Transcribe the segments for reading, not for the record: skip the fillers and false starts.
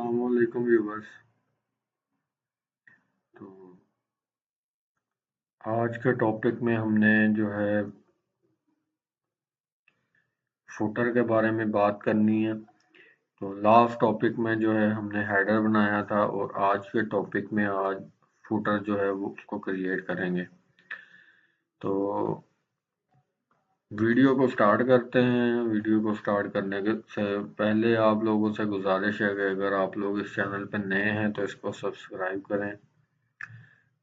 अस्सलामुअलैकुम व्यूवर्स। तो आज के टॉपिक में हमने जो है फुटर के बारे में बात करनी है। तो लास्ट टॉपिक में जो है हमने हेडर बनाया था और आज के टॉपिक में आज फुटर जो है वो उसको क्रिएट करेंगे। तो वीडियो को स्टार्ट करते हैं। वीडियो को स्टार्ट करने के से पहले आप लोगों से गुजारिश है कि अगर आप लोग इस चैनल पर नए हैं तो इसको सब्सक्राइब करें,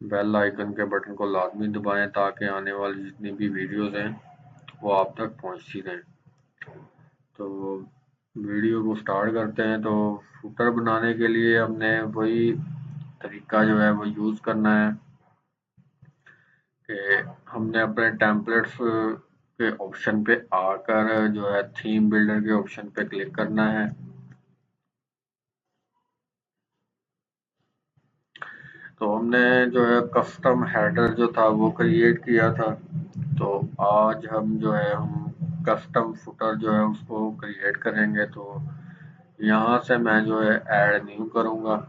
बेल आइकन के बटन को लाजमी दबाएं ताकि आने वाली जितनी भी वीडियोस हैं वो आप तक पहुंचती रहें। तो वीडियो को स्टार्ट करते हैं। तो फुटर बनाने के लिए हमने वही तरीका जो है वो यूज़ करना है कि हमने अपने टेम्पलेट्स के ऑप्शन पे आकर जो है थीम बिल्डर के ऑप्शन पे क्लिक करना है। तो हमने जो है कस्टम हेडर जो था वो क्रिएट किया था। तो आज हम जो है हम कस्टम फुटर जो है उसको क्रिएट करेंगे। तो यहाँ से मैं जो है ऐड न्यू करूँगा।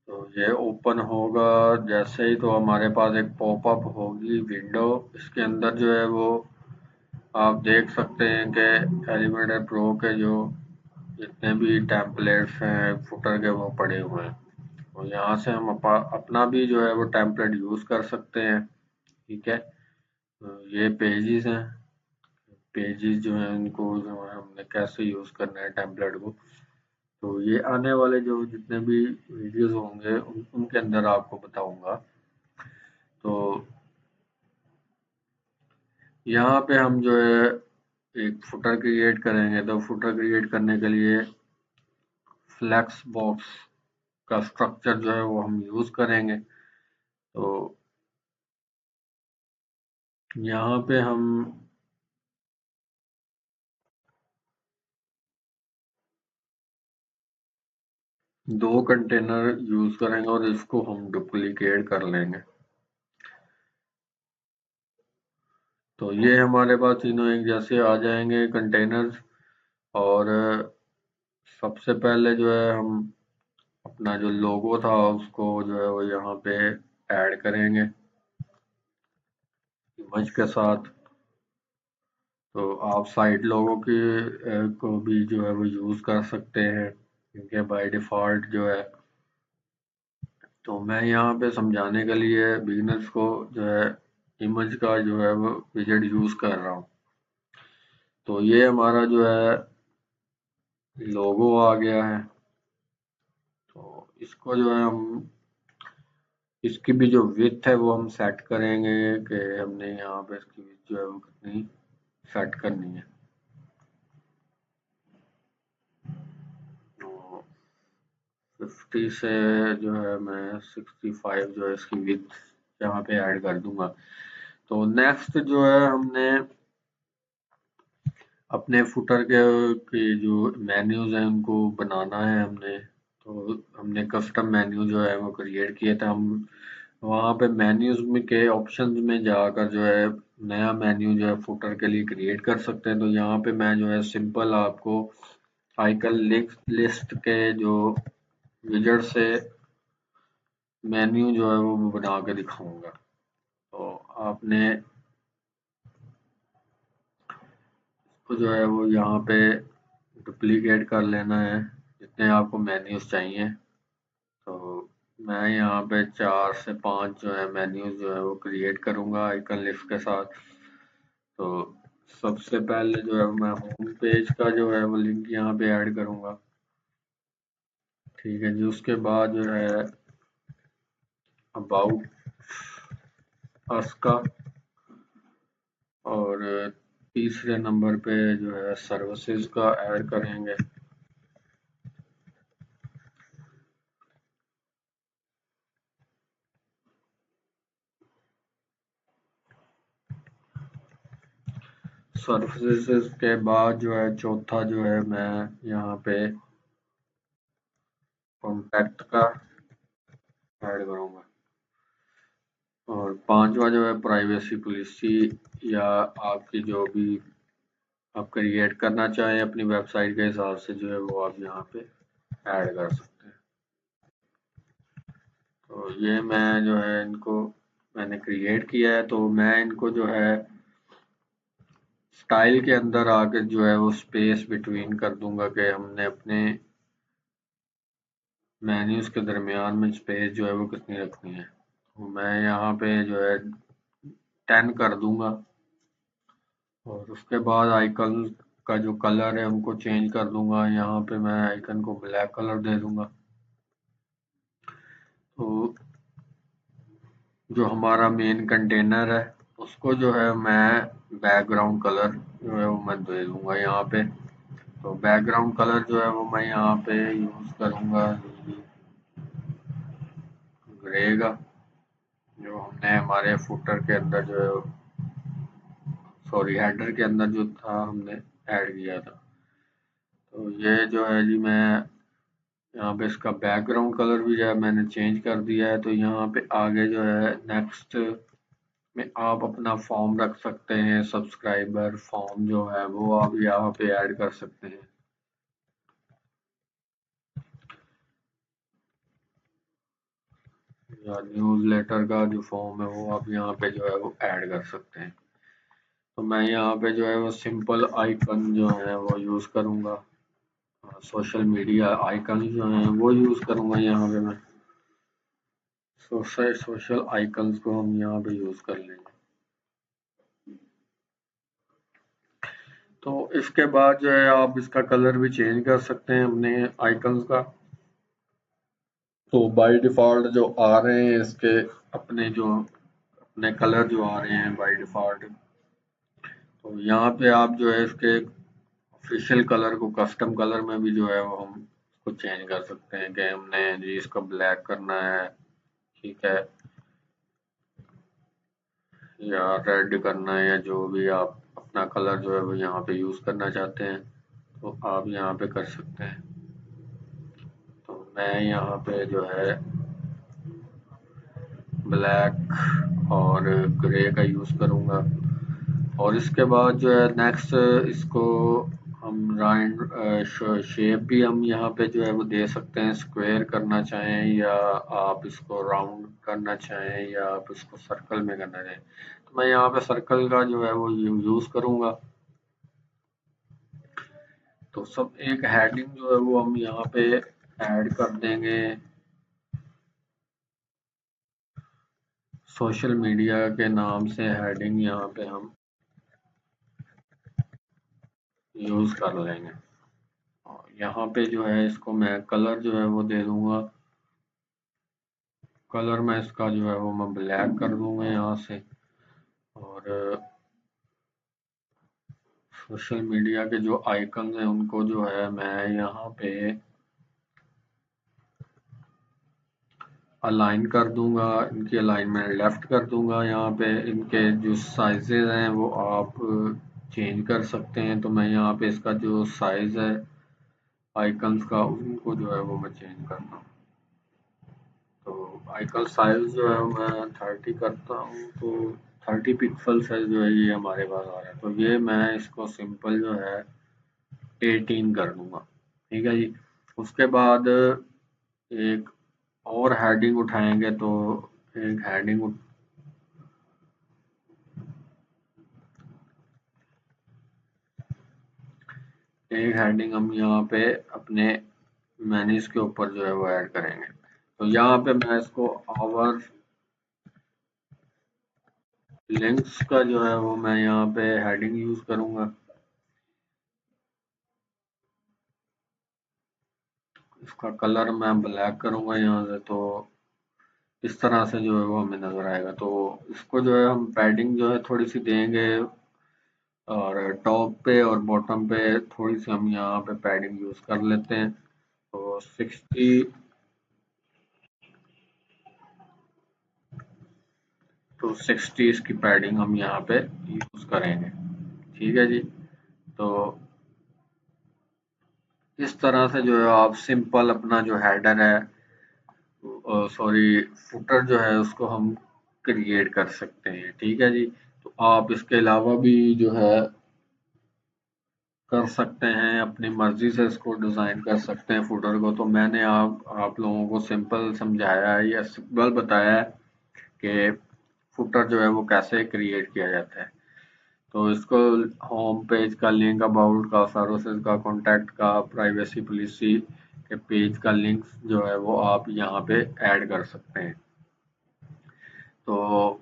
तो ये ओपन होगा जैसे ही तो हमारे पास एक पॉपअप होगी विंडो। इसके अंदर जो है वो आप देख सकते हैं कि एलिमेंटर प्रो के जो जितने भी टेम्पलेट्स हैं फुटर के वो पड़े हुए हैं। तो यहाँ से हम अपना भी जो है वो टेम्पलेट यूज़ कर सकते हैं। ठीक है। तो ये पेजेस हैं। पेजेस जो हैं उनको जो है हमने कैसे यूज़ करना है टेम्पलेट को, तो ये आने वाले जो जितने भी वीडियोस होंगे उनके अंदर आपको बताऊंगा। तो यहाँ पे हम जो है एक फुटर क्रिएट करेंगे। तो फुटर क्रिएट करने के लिए फ्लेक्स बॉक्स का स्ट्रक्चर जो है वो हम यूज़ करेंगे। तो यहाँ पे हम दो कंटेनर यूज़ करेंगे और इसको हम डुप्लीकेट कर लेंगे। तो ये हमारे पास तीनों एक जैसे आ जाएंगे कंटेनर्स। और सबसे पहले जो है हम अपना जो लोगो था उसको जो है वो यहाँ पे ऐड करेंगे इमेज के साथ। तो आप साइड लोगों की को भी जो है वो यूज़ कर सकते हैं क्योंकि बाय डिफ़ॉल्ट जो है। तो मैं यहाँ पे समझाने के लिए बिगिनर्स को जो है इमेज का जो है वो विजेट यूज़ कर रहा हूँ। तो ये हमारा जो है लोगो आ गया है। तो इसको जो है हम इसकी भी जो विड्थ है वो हम सेट करेंगे कि हमने यहाँ पे इसकी विड्थ जो है वो कितनी सेट करनी है। तो 50 से जो है मैं 65 जो है इसकी विड्थ यहाँ पे ऐड कर दूंगा। तो नेक्स्ट जो है हमने अपने फुटर के जो मेन्यूज हैं उनको बनाना है हमने। तो हमने कस्टम मेन्यू जो है वो क्रिएट किए थे। हम वहाँ पे मेन्यूज में के ऑप्शंस में जाकर जो है नया मेन्यू जो है फुटर के लिए क्रिएट कर सकते हैं। तो यहाँ पे मैं जो है सिंपल आपको आइकन लिस्ट के जो विजेट से मेन्यू जो है वो बना के दिखाऊंगा। तो आपने इसको जो है वो यहाँ पे डुप्लीकेट कर लेना है जितने आपको मेन्यूज चाहिए। तो मैं यहाँ पे 4 से 5 जो है मेन्यूज जो है वो क्रिएट करूँगा आइकन लिस्ट के साथ। तो सबसे पहले जो है मैं होम पेज का जो है वो लिंक यहाँ पे ऐड करूँगा। ठीक है जी। उसके बाद जो है अबाउट अस का, और तीसरे नंबर पे जो है सर्विसेज का ऐड करेंगे। सर्फेसेस के बाद जो है चौथा जो है मैं यहाँ पे कॉन्टैक्ट का ऐड करूँगा, और पांचवा जो है प्राइवेसी पॉलिसी, या आपकी जो भी आप क्रिएट करना चाहें अपनी वेबसाइट के हिसाब से जो है वो आप यहाँ पे ऐड कर सकते हैं। तो ये मैं जो है इनको मैंने क्रिएट किया है, तो मैं इनको जो है स्टाइल के अंदर आके जो है वो स्पेस बिटवीन कर दूंगा कि हमने अपने मेन्यूज के दरमियान में स्पेस जो है वो कितनी रखनी है। तो मैं यहाँ पे जो है 10 कर दूंगा, और उसके बाद आइकन का जो कलर है उनको चेंज कर दूंगा। यहाँ पे मैं आइकन को ब्लैक कलर दे दूंगा। तो जो हमारा मेन कंटेनर है उसको जो है मैं बैकग्राउंड कलर जो है वो मैं दे दूंगा यहाँ पे। तो बैकग्राउंड कलर जो है वो मैं यहाँ पे यूज करूंगा ग्रे का, जो हमने हमारे फुटर के अंदर जो है सॉरी हेडर के अंदर जो था हमने ऐड किया था। तो ये जो है जी मैं यहाँ पे इसका बैकग्राउंड कलर भी जो है मैंने चेंज कर दिया है। तो यहाँ पे आगे जो है नेक्स्ट में आप अपना फॉर्म रख सकते हैं, सब्सक्राइबर फॉर्म जो है वो आप यहाँ पे ऐड कर सकते हैं। या न्यूज़लेटर का जो फॉर्म है वो आप यहाँ पे जो है वो ऐड कर सकते हैं। तो मैं यहाँ पे जो है वो सिंपल आइकन जो है वो यूज़ करूँगा, सोशल मीडिया आइकन जो हैं वो यूज़ करूँगा यहाँ पे मैं। सोशल आइकन्स को हम यहाँ पे यूज़ कर लेंगे। तो इसके बाद जो है आप इसका कलर भी चेंज कर सकते हैं अपने आइकन्स का। तो बाय डिफ़ॉल्ट जो आ रहे हैं इसके अपने जो अपने कलर जो आ रहे हैं बाय डिफ़ॉल्ट, तो यहाँ पे आप जो है इसके ऑफिशियल कलर को कस्टम कलर में भी जो है वो हम इसको चेंज कर सकते हैं कि हमने जी इसको ब्लैक करना है, ठीक है, या रेड करना है, या जो भी आप अपना कलर जो है वो यहाँ पे यूज़ करना चाहते हैं तो आप यहाँ पे कर सकते हैं। तो मैं यहाँ पे जो है ब्लैक और ग्रे का यूज़ करूँगा। और इसके बाद जो है नेक्स्ट इसको हम राउंड शेप भी हम यहाँ पे जो है वो दे सकते हैं, स्क्वायर करना चाहें या आप इसको राउंड करना चाहें या आप इसको सर्कल में करना चाहें। तो मैं यहाँ पे सर्कल का जो है वो यूज़ करूँगा। तो सब एक हेडिंग जो है वो हम यहाँ पे ऐड कर देंगे, सोशल मीडिया के नाम से हेडिंग यहाँ पे हम यूज़ कर लेंगे। और यहाँ पे जो है इसको मैं कलर जो है वो दे दूंगा, कलर मैं इसका जो है वो मैं ब्लैक कर दूंगा यहाँ से। और सोशल मीडिया के जो आइकन हैं उनको जो है मैं यहाँ पे अलाइन कर दूंगा, इनकी अलाइनमेंट लेफ्ट कर दूंगा। यहाँ पे इनके जो साइजेस हैं वो आप चेंज कर सकते हैं। तो मैं यहाँ पे इसका जो साइज है आइकन्स का उनको जो है वो मैं चेंज करता हूँ। तो आइकन साइज जो है मैं 30 करता हूँ, तो 30 पिक्सल साइज जो है ये हमारे पास आ रहा है। तो ये मैं इसको सिंपल जो है 18 कर दूंगा, ठीक है जी। उसके बाद एक और हेडिंग उठाएंगे, तो एक हेडिंग हम यहाँ पे अपने मेन्यूज के ऊपर जो है वो ऐड करेंगे। तो यहाँ पे मैं इसको आवर लिंक्स का जो है वो मैं यहाँ पे हेडिंग यूज करूंगा। इसका कलर मैं ब्लैक करूंगा यहाँ से, तो इस तरह से जो है वो हमें नजर आएगा। तो इसको जो है हम पैडिंग जो है थोड़ी सी देंगे, और टॉप पे और बॉटम पे थोड़ी सी हम यहाँ पे पैडिंग यूज कर लेते हैं। तो 60 इसकी पैडिंग हम यहाँ पे यूज करेंगे, ठीक है जी। तो इस तरह से जो है आप सिंपल अपना जो हेडर है, सॉरी, फुटर जो है उसको हम क्रिएट कर सकते हैं। ठीक है जी। तो आप इसके अलावा भी जो है कर सकते हैं, अपनी मर्जी से इसको डिज़ाइन कर सकते हैं फुटर को। तो मैंने आप लोगों को सिंपल समझाया है या सिंपल बताया है कि फुटर जो है वो कैसे क्रिएट किया जाता है। तो इसको होम पेज का लिंक, अबाउट का, सर्विसेज का, कॉन्टैक्ट का, प्राइवेसी पॉलिसी के पेज का लिंक जो है वो आप यहाँ पे ऐड कर सकते हैं। तो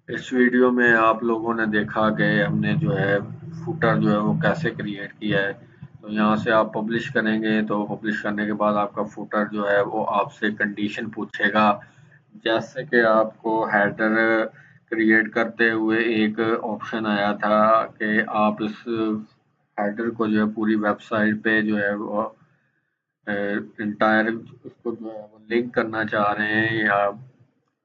इस वीडियो में आप लोगों ने देखा कि हमने जो है फुटर जो है वो कैसे क्रिएट किया है। तो यहाँ से आप पब्लिश करेंगे, तो पब्लिश करने के बाद आपका फुटर जो है वो आपसे कंडीशन पूछेगा। जैसे कि आपको हेडर क्रिएट करते हुए एक ऑप्शन आया था कि आप इस हेडर को जो है पूरी वेबसाइट पे जो है वो इंटायर उसको जो है वो लिंक करना चाह रहे हैं, या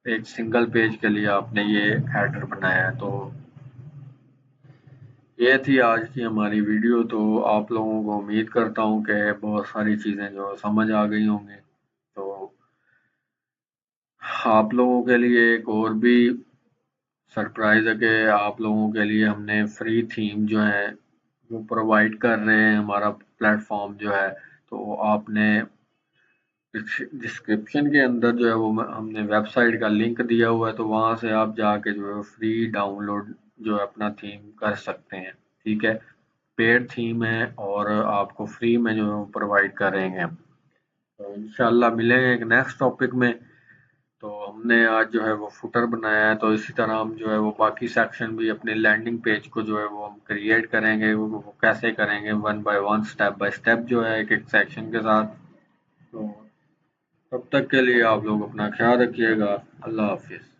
एक सिंगल पेज के लिए आपने ये हेडर बनाया है। तो ये थी आज की हमारी वीडियो। तो आप लोगों को उम्मीद करता हूँ कि बहुत सारी चीज़ें जो समझ आ गई होंगी। तो आप लोगों के लिए एक और भी सरप्राइज़ है कि आप लोगों के लिए हमने फ्री थीम जो है वो प्रोवाइड कर रहे हैं, हमारा प्लेटफॉर्म जो है। तो आपने डिस्क्रिप्शन के अंदर जो है वो हमने वेबसाइट का लिंक दिया हुआ है, तो वहाँ से आप जाके जो है फ्री डाउनलोड जो है अपना थीम कर सकते हैं। ठीक है। पेड थीम है और आपको फ्री में जो है वो प्रोवाइड करेंगे हम। तो इंशाल्लाह मिलेंगे एक नेक्स्ट टॉपिक में। तो हमने आज जो है वो फुटर बनाया है, तो इसी तरह हम जो है वो बाकी सेक्शन भी अपने लैंडिंग पेज को जो है वो हम क्रिएट करेंगे। वो कैसे करेंगे, one by one, step by step जो है एक एक सेक्शन के साथ। तो तब तक के लिए आप लोग अपना ख्याल रखिएगा। अल्लाह हाफिज़।